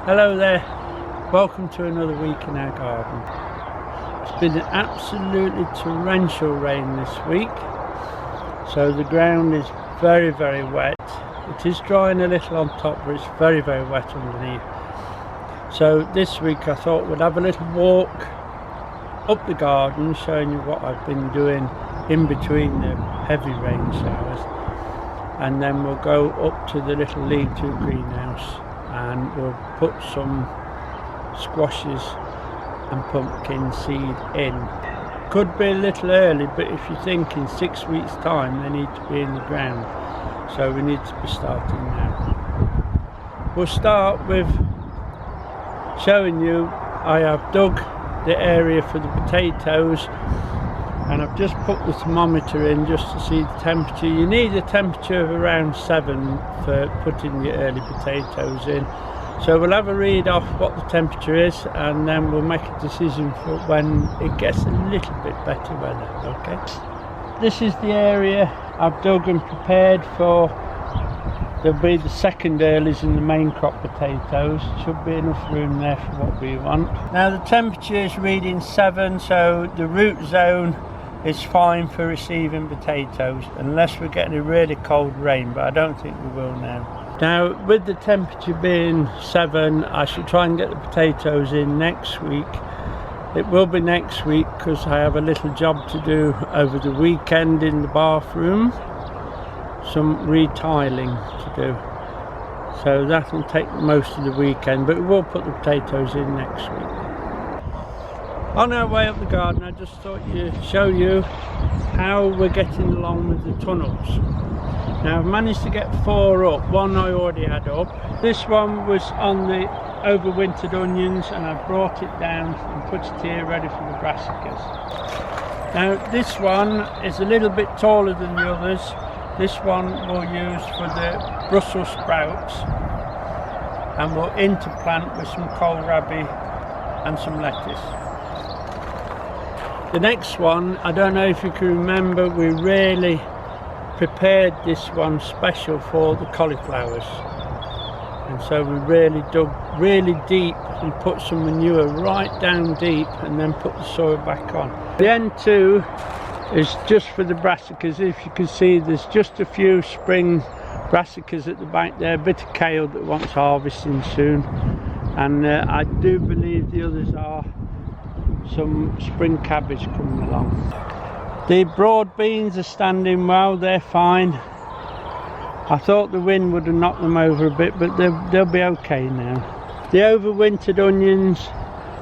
Hello there, welcome to another week in our garden. It's been an absolutely torrential rain this week, so the ground is very wet. It is drying a little on top, but it's very wet underneath. So this week I thought we'd have a little walk up the garden, showing you what I've been doing in between the heavy rain showers, and then we'll go up to the little lean-to greenhouse and we'll put some squashes and pumpkin seed in. Could be a little early, but if you think in 6 weeks time they need to be in the ground, so we need to be starting now. We'll start with showing you I have dug the area for the potatoes, and I've just put the thermometer in just to see the temperature. You need a temperature of around 7 for putting the early potatoes in. So we'll have a read off what the temperature is, and then we'll make a decision for when it gets a little bit better weather. Okay. This is the area I've dug and prepared for. There'll be the second earlies and the main crop potatoes. Should be enough room there for what we want. Now the temperature is reading 7, so the root zone is fine for receiving potatoes, unless we're getting a really cold rain, but I don't think we will now. Now with the temperature being 7, I should try and get the potatoes in next week. It will be next week because I have a little job to do over the weekend in the bathroom. Some retiling to do, so that'll take most of the weekend, but we'll put the potatoes in next week. On our way up the garden, I just thought to show you how we're getting along with the tunnels. Now I've managed to get 4 up. One I already had up. This one was on the overwintered onions, and I brought it down and put it here ready for the brassicas. Now this one is a little bit taller than the others. This one we'll use for the Brussels sprouts, and we'll interplant with some kohlrabi and some lettuce. The next one, I don't know if you can remember, we really prepared this one special for the cauliflowers, and so we really dug really deep and put some manure right down deep, and then put the soil back on. The N2 is just for the brassicas. If you can see, there's just a few spring brassicas at the back there, a bit of kale that wants harvesting soon, and I do believe the others are some spring cabbage coming along. The broad beans are standing well, they're fine. I thought the wind would have knocked them over a bit, but they'll be okay now. The overwintered onions,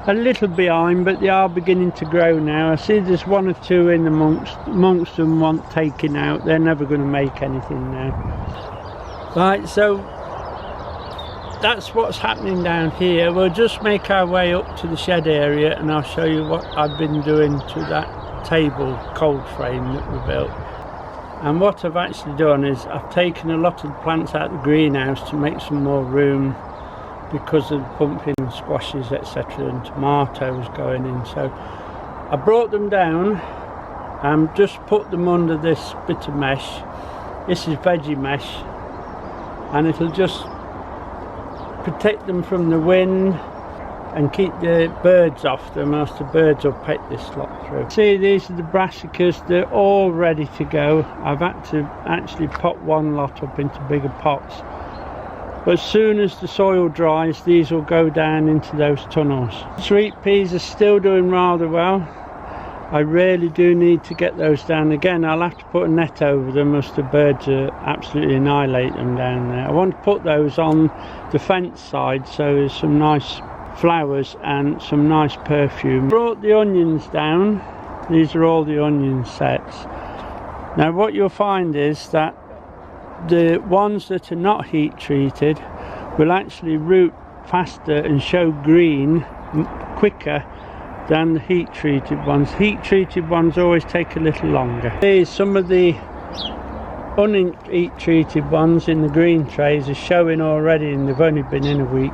a little behind, but they are beginning to grow now. I see there's 1 or 2 in amongst them want taking out. They're never going to make anything now. Right, so that's what's happening down here. We'll just make our way up to the shed area, and I'll show you what I've been doing to that table cold frame that we built. And what I've actually done is I've taken a lot of the plants out of the greenhouse to make some more room, because of the pumpkin and squashes, etc., and tomatoes going in. So I brought them down and just put them under this bit of mesh. This is veggie mesh, and it'll just protect them from the wind and keep the birds off them, else the birds will peck this lot through. See, these are the brassicas. They're all ready to go. I've had to actually pot one lot up into bigger pots, but as soon as the soil dries, these will go down into those tunnels. Sweet peas are still doing rather well. I really do need to get those down again. I'll have to put a net over them, as the birds absolutely annihilate them down there. I want to put those on the fence side, so there's some nice flowers and some nice perfume. Brought the onions down. These are all the onion sets. Now what you'll find is that the ones that are not heat treated will actually root faster and show green quicker than the heat treated ones. Heat treated ones always take a little longer. Here's some of the unheat treated ones in the green trays are showing already, and they've only been in a week.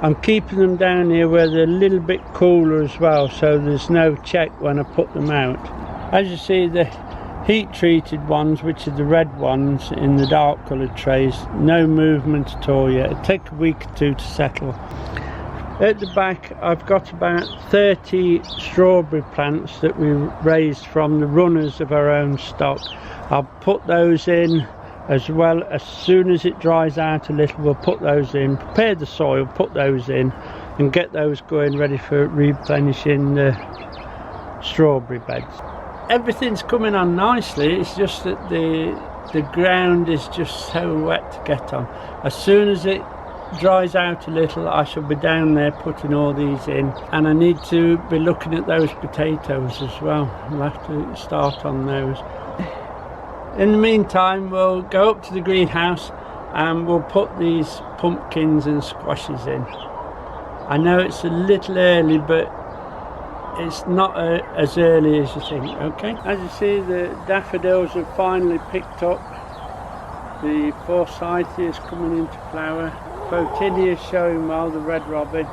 I'm keeping them down here where they're a little bit cooler as well, so there's no check when I put them out. As you see, the heat treated ones, which are the red ones in the dark coloured trays. No movement at all yet. It'll take a week or two to settle. At the back I've got about 30 strawberry plants that we raised from the runners of our own stock. I'll put those in as well. As soon as it dries out a little, we'll put those in, prepare the soil, put those in and get those going ready for replenishing the strawberry beds. Everything's coming on nicely, it's just that the ground is just so wet to get on. As soon as it dries out a little, I shall be down there putting all these in, and I need to be looking at those potatoes as well. We'll have to start on those. In the meantime, we'll go up to the greenhouse and we'll put these pumpkins and squashes in. I know it's a little early, but it's not as early as you think. Okay, as you see, the daffodils have finally picked up. The forsythia is coming into flower. Photinia is showing well, the red robin.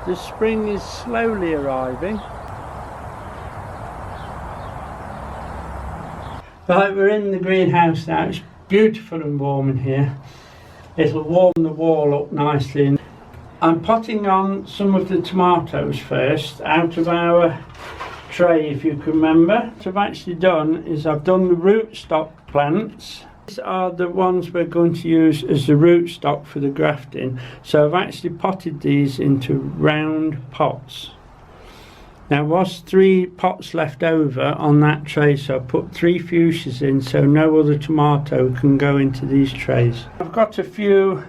The spring is slowly arriving. Right, we're in the greenhouse now. It's beautiful and warm in here. It'll warm the wall up nicely. I'm potting on some of the tomatoes first out of our tray, if you can remember. What I've actually done is I've done the rootstock plants. These are the ones we're going to use as the rootstock for the grafting. So I've actually potted these into round pots. Now, was 3 pots left over on that tray, so I put 3 fuchsias in so no other tomato can go into these trays. I've got a few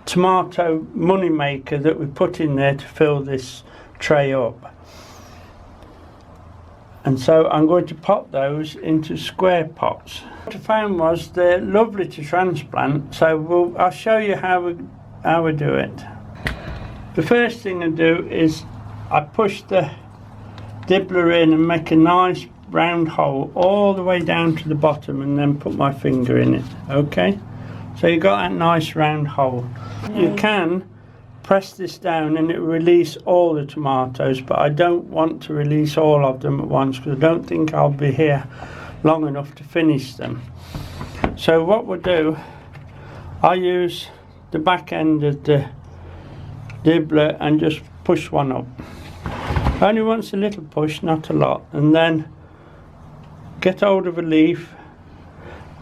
tomato money maker that we put in there to fill this tray up. And so I'm going to pot those into square pots. What I found was they're lovely to transplant, so I'll show you how we do it. The first thing I do is I push the dibbler in and make a nice round hole all the way down to the bottom and then put my finger in it. Okay, so you got that nice round hole. You can press this down and it will release all the tomatoes, but I don't want to release all of them at once because I don't think I'll be here long enough to finish them. So what we'll do, I'll use the back end of the dibbler and just push one up. Only once a little push, not a lot, and then get hold of a leaf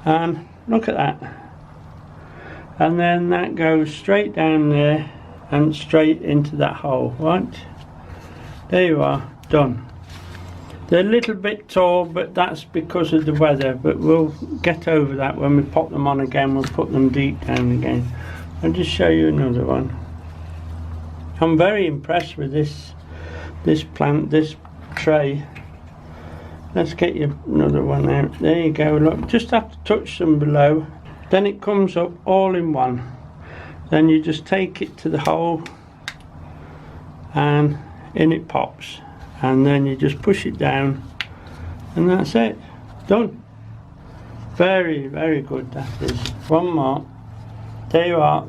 and look at that, and then that goes straight down there and straight into that hole. Right, there you are, done. They're a little bit tall, but that's because of the weather, but we'll get over that when we pop them on again. We'll put them deep down again. I'll just show you another one. I'm very impressed with this plant, this tray. Let's get you another one out. There you go, look, just have to touch them below, then it comes up all in one. Then you just take it to the hole and in it pops, and then you just push it down and that's it, done. Very, very good, that is. One more, there you are.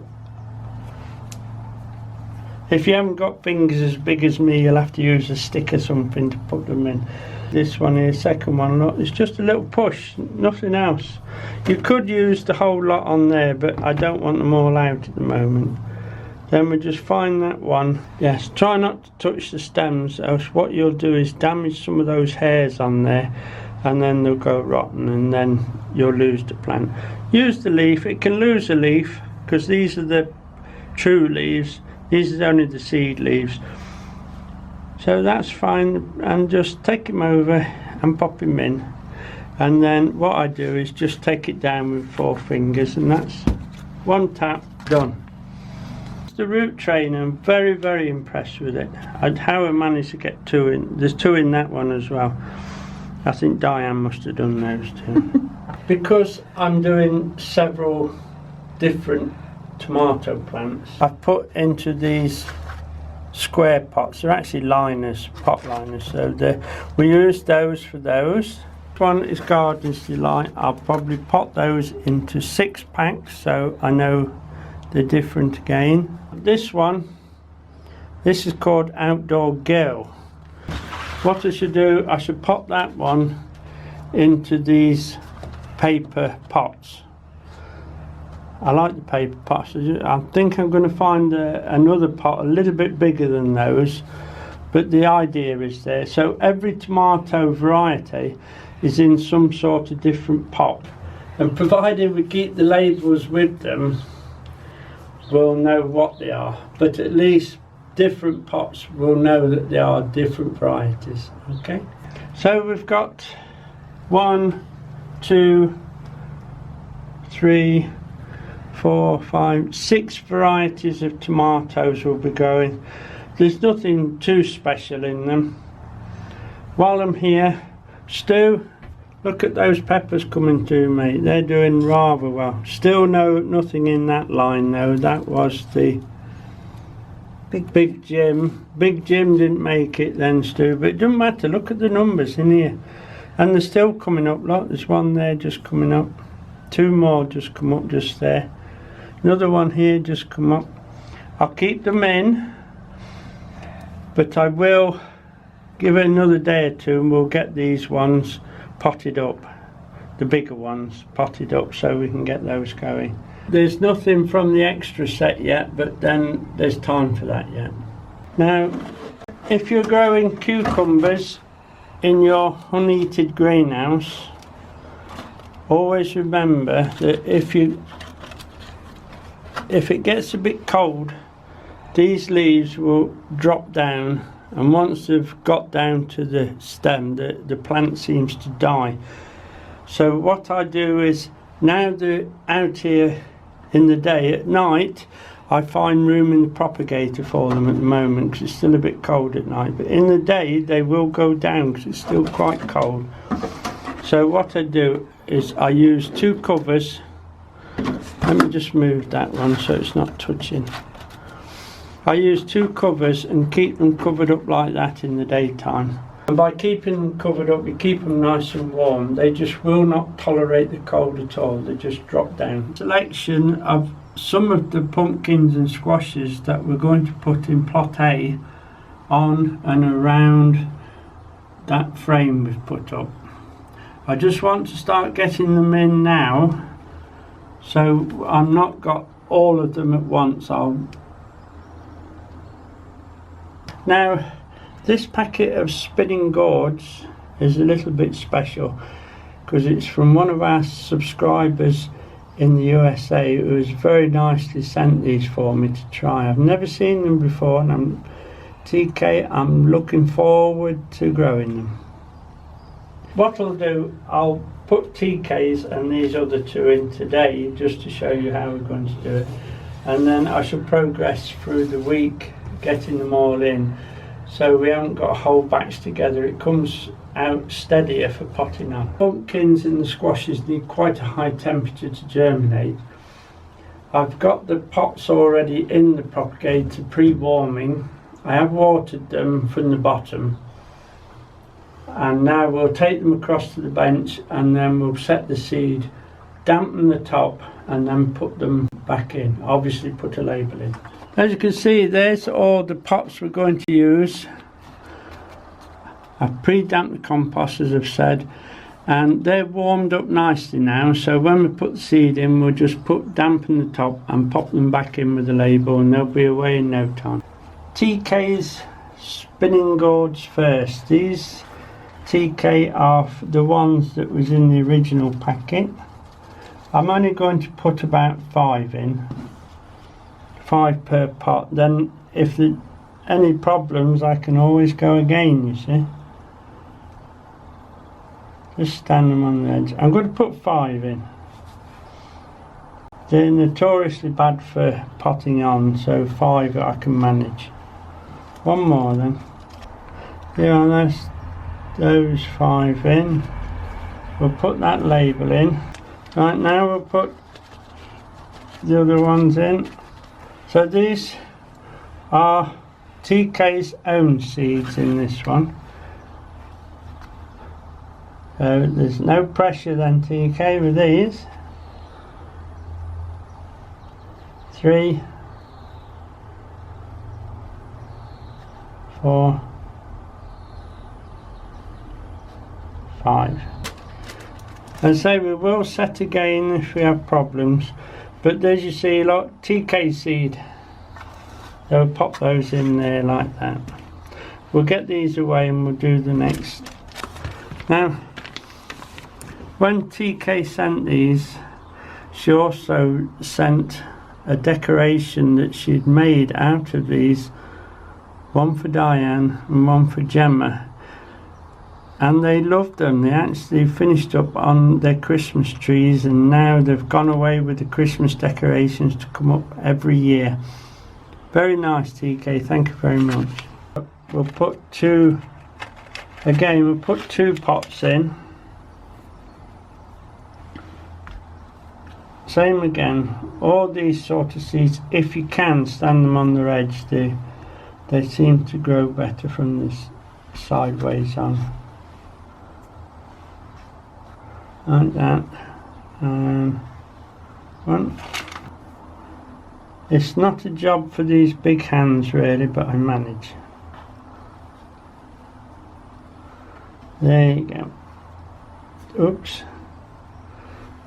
If you haven't got fingers as big as me, you'll have to use a stick or something to put them in. This one here, second one, look, it's just a little push, nothing else. You could use the whole lot on there, but I don't want them all out at the moment. Then we just find that one. Yes, try not to touch the stems, else what you'll do is damage some of those hairs on there, and then they'll go rotten, and then you'll lose the plant. Use the leaf. It can lose a leaf, because these are the true leaves. These are only the seed leaves. So that's fine, and just take him over and pop him in. And then what I do is just take it down with 4 fingers, and that's one tap, done. The root trainer, I'm very, very impressed with it. How I managed to get 2 in. There's 2 in that one as well. I think Diane must have done those 2. Because I'm doing several different tomato plants, I've put into these square pots. They're actually liners, pot liners, so we use those for those. This one is Garden's Delight. I'll probably pot those into 6 packs so I know they're different again. This one, this is called Outdoor Girl. What I should do, I should pop that one into these paper pots. I like the paper pots. I think I'm going to find another pot a little bit bigger than those, but the idea is there. So every tomato variety is in some sort of different pot, and provided we keep the labels with them, we'll know what they are, but at least different pots will know that they are different varieties. Okay, so we've got 1, 2, 3, 4, 5, 6 varieties of tomatoes will be going. There's nothing too special in them. While I'm here, Stu, look at those peppers coming through, mate. They're doing rather well. Still nothing in that line though. That was the Big Jim. Big Jim didn't make it then, Stu, but it doesn't matter. Look at the numbers in here. And they're still coming up. Look, there's one there just coming up. 2 more just come up just there. Another one here just come up. I'll keep them in, but I will give it another day or 2 and we'll get these ones potted up, the bigger ones potted up, so we can get those going. There's nothing from the extra set yet, but then there's time for that yet. Now, if you're growing cucumbers in your unheated greenhouse, always remember that if it gets a bit cold, these leaves will drop down, and once they've got down to the stem, the plant seems to die. So what I do is, now they're out here in the day, at night I find room in the propagator for them at the moment because it's still a bit cold at night, but in the day they will go down because it's still quite cold. So what I do is I use 2 covers. Let me just move that one so it's not touching. I use 2 covers and keep them covered up like that in the daytime. And by keeping them covered up, you keep them nice and warm. They just will not tolerate the cold at all. They just drop down. Selection of some of the pumpkins and squashes that we're going to put in plot A on and around that frame we've put up. I just want to start getting them in now, so I've not got all of them at once. Now, this packet of spinning gourds is a little bit special because it's from one of our subscribers in the USA who has very nicely sent these for me to try. I've never seen them before, and I'm looking forward to growing them. What I'll do, I'll put TKs and these other 2 in today just to show you how we're going to do it, and then I shall progress through the week getting them all in, so we haven't got a whole batch together. It comes out steadier for potting on. Pumpkins and the squashes need quite a high temperature to germinate. I've got the pots already in the propagator pre-warming. I have watered them from the bottom, and now we'll take them across to the bench and then we'll set the seed, dampen the top, and then put them back in. Obviously put a label in. As you can see, there's all the pots we're going to use. I've pre-damped the compost, as I've said, and they're warmed up nicely now, so when we put the seed in, we'll just dampen the top and pop them back in with the label, and they'll be away in no time. TK's spinning gourds first. These TK are the ones that was in the original packet. I'm only going to put about 5 in, 5 per pot. Then if there's any problems, I can always go again, you see. Just stand them on the edge. I'm going to put 5 in. They're notoriously bad for potting on, so 5 I can manage. 1 more then. Yeah, that's those 5 in. We'll put that label in. Right, now we'll put the other ones in. So these are TK's own seeds in this one. So there's no pressure then, TK, with these. 3, 4, 5. And so we will set again if we have problems, but as you see, like TK seed, they'll pop those in there like that. We'll get these away and we'll do the next. Now, when TK sent these, she also sent a decoration that she'd made out of these, one for Diane and one for Gemma, and they loved them. They actually finished up on their Christmas trees, and now they've gone away with the Christmas decorations to come up every year. Very nice, TK, thank you very much. We'll put two pots in. Same again, all these sort of seeds, if you can, stand them on their edge. They seem to grow better from this sideways on. Like that. One. It's not a job for these big hands really, but I manage. There you go. Oops.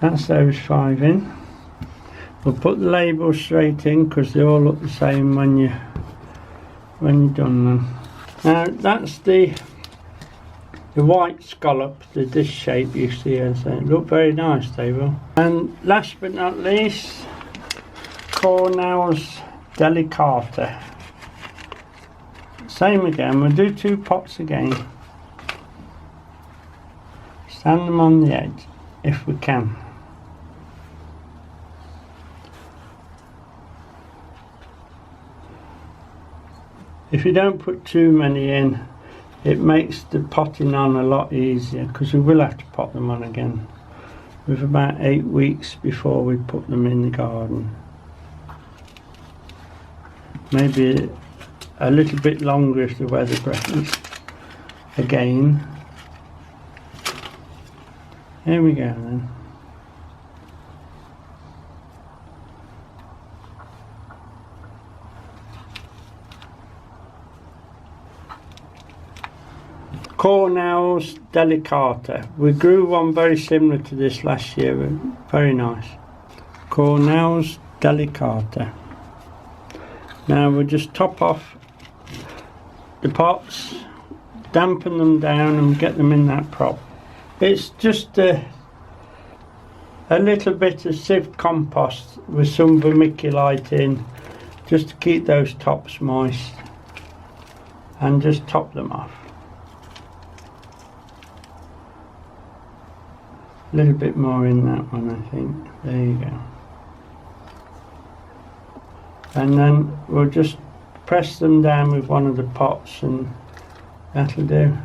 That's those 5 in. We'll put the labels straight in because they all look the same when you're done them. Now that's the white scallop, this shape you see here, so it look very nice, they will. And last but not least, Cornell's Delicata. Same again, we'll do 2 pots again. Stand them on the edge if we can. If you don't put too many in, it makes the potting on a lot easier, because we will have to pot them on again. With about 8 weeks before we put them in the garden. Maybe a little bit longer if the weather breaks again. Here we go then. Cornell's Delicata. We grew one very similar to this last year, very nice. Cornell's Delicata. Now we'll just top off the pots, dampen them down and get them in that prop. It's just a little bit of sieved compost with some vermiculite in, just to keep those tops moist, and just top them off. A little bit more in that one, I think. There you go. And then we'll just press them down with one of the pots and that'll do.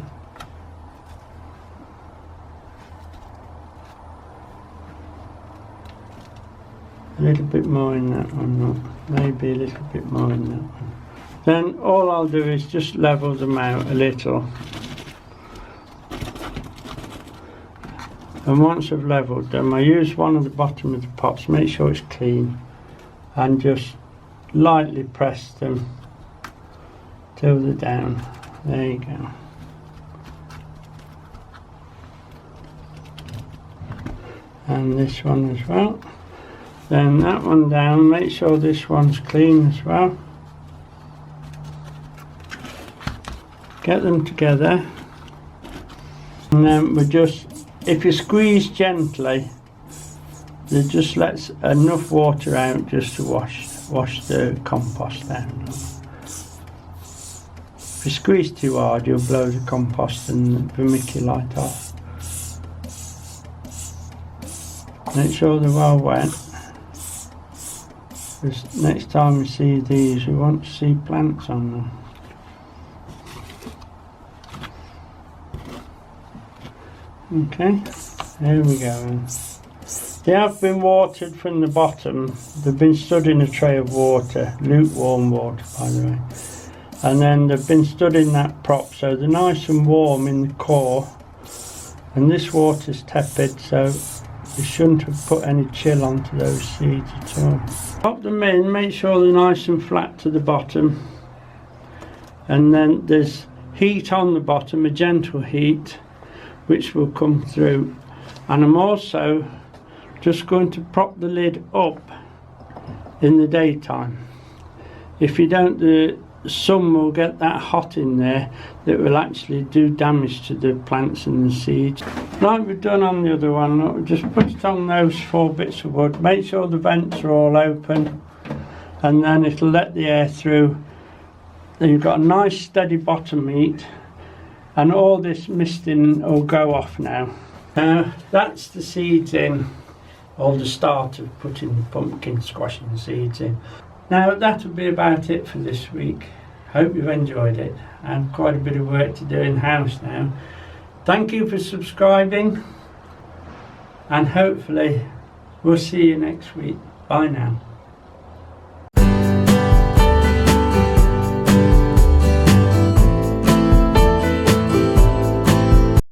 A little bit more in that one, maybe a little bit more in that one. Then all I'll do is just level them out a little. And once I've levelled them, I use one of the bottom of the pots, make sure it's clean, and just lightly press them till they're down. There you go. And this one as well. Then that one down, make sure this one's clean as well. Get them together. And then we just, if you squeeze gently, it just lets enough water out just to wash the compost down. If you squeeze too hard, you'll blow the compost and the vermiculite off. Make sure they're well wet. Because next time we see these, we want to see plants on them. Okay, there we go. They have been watered from the bottom. They've been stood in a tray of water, lukewarm water by the way. And then they've been stood in that prop, so they're nice and warm in the core. And this water's tepid, so you shouldn't have put any chill onto those seeds at all. Pop them in, make sure they're nice and flat to the bottom. And then there's heat on the bottom, a gentle heat, which will come through. And I'm also just going to prop the lid up in the daytime. If you don't, the sun will get that hot in there that will actually do damage to the plants and the seeds. Like we've done on the other one, look, just put it on those 4 bits of wood, make sure the vents are all open, and then it'll let the air through. Then you've got a nice steady bottom heat, and all this misting will go off now. Now that's the seeds in, or the start of putting the pumpkin squashing seeds in. Now that'll be about it for this week. Hope you've enjoyed it, and quite a bit of work to do in house now. Thank you for subscribing, and hopefully we'll see you next week. Bye now.